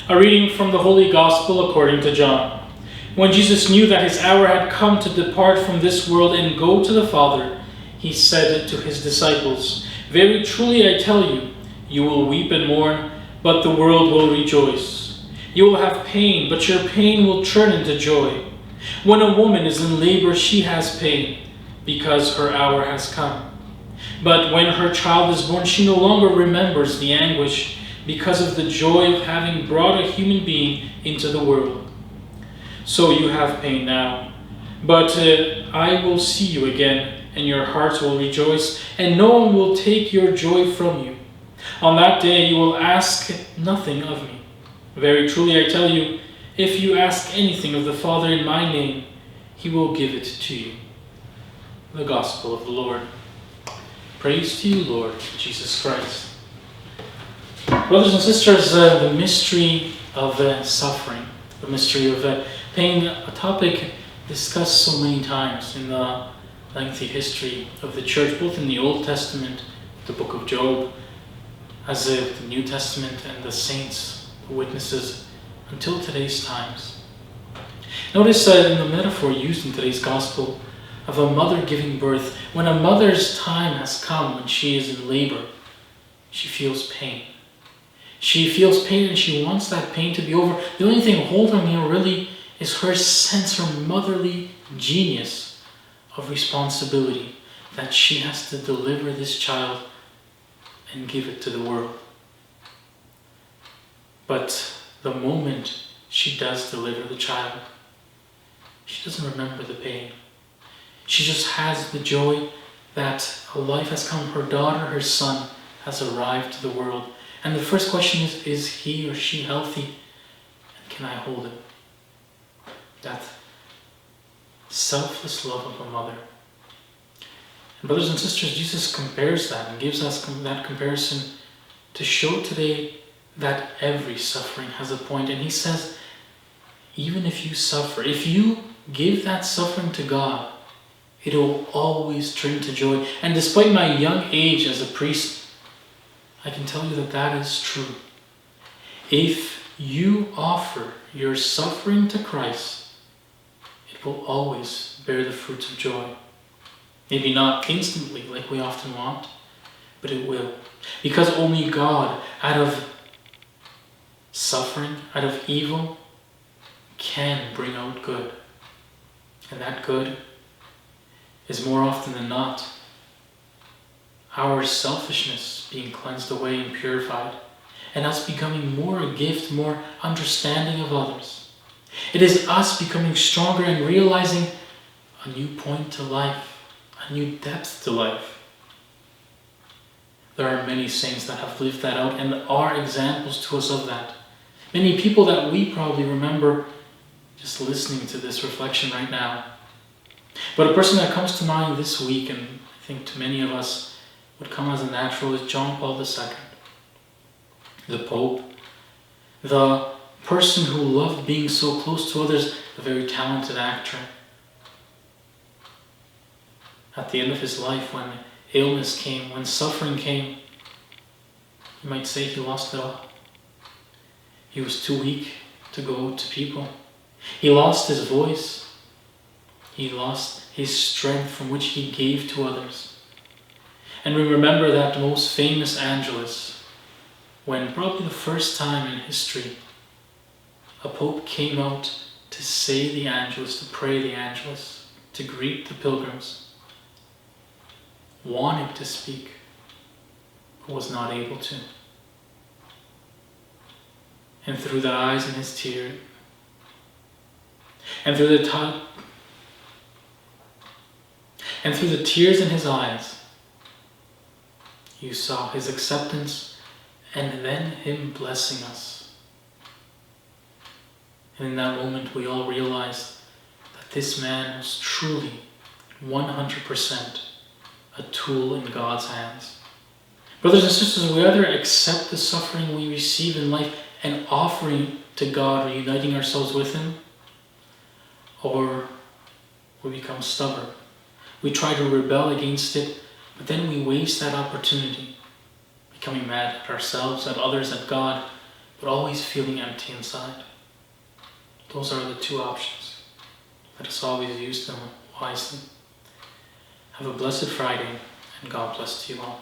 A reading from the Holy Gospel according to John. When Jesus knew that his hour had come to depart from this world and go to the Father, he said to his disciples, "Very truly I tell you, you will weep and mourn, but the world will rejoice. You will have pain, but your pain will turn into joy. When a woman is in labor, she has pain, because her hour has come. But when her child is born, she no longer remembers the anguish, because of the joy of having brought a human being into the world. So you have pain now, but I will see you again, and your hearts will rejoice, and no one will take your joy from you. On that day you will ask nothing of me. Very truly I tell you, if you ask anything of the Father in my name, he will give it to you." The Gospel of the Lord. Praise to you, Lord Jesus Christ. Brothers and sisters, the mystery of suffering, the mystery of pain, a topic discussed so many times in the lengthy history of the Church, both in the Old Testament, the book of Job, as the New Testament and the saints, the witnesses, until today's times. Notice in the metaphor used in today's Gospel of a mother giving birth, when a mother's time has come, when she is in labor, she feels pain. She feels pain and she wants that pain to be over. The only thing holding her really is her sense, her motherly genius of responsibility, that she has to deliver this child and give it to the world. But the moment she does deliver the child, she doesn't remember the pain. She just has the joy that a life has come. Her daughter, her son, has arrived to the world. And the first question is he or she healthy? And can I hold him? That selfless love of a mother. And brothers and sisters, Jesus compares that and gives us that comparison to show today that every suffering has a point. And he says, even if you suffer, if you give that suffering to God, it will always turn to joy. And despite my young age as a priest, I can tell you that that is true. If you offer your suffering to Christ, it will always bear the fruits of joy. Maybe not instantly like we often want, but it will. Because only God, out of suffering, out of evil, can bring out good. And that good is more often than not our selfishness being cleansed away and purified, and us becoming more a gift, more understanding of others. It is us becoming stronger and realizing a new point to life, a new depth to life. There are many saints that have lived that out and are examples to us of that. Many people that we probably remember just listening to this reflection right now. But a person that comes to mind this week, and I think to many of us would come as a natural, is John Paul II, the Pope, the person who loved being so close to others, a very talented actor. At the end of his life, when illness came, when suffering came, you might say he lost it all. He was too weak to go to people. He lost his voice. He lost his strength from which he gave to others. And we remember that most famous Angelus, when probably the first time in history, a pope came out to say the Angelus, to pray the Angelus, to greet the pilgrims, wanted to speak, but was not able to. And through the eyes in his tear, and through the tears in his eyes, you saw his acceptance and then him blessing us. And in that moment we all realized that this man was truly 100% a tool in God's hands. Brothers and sisters, we either accept the suffering we receive in life and offering to God, reuniting ourselves with him, or we become stubborn. We try to rebel against it, but then we waste that opportunity, becoming mad at ourselves, at others, at God, but always feeling empty inside. Those are the two options. Let us always use them wisely. Have a blessed Friday, and God bless to you all.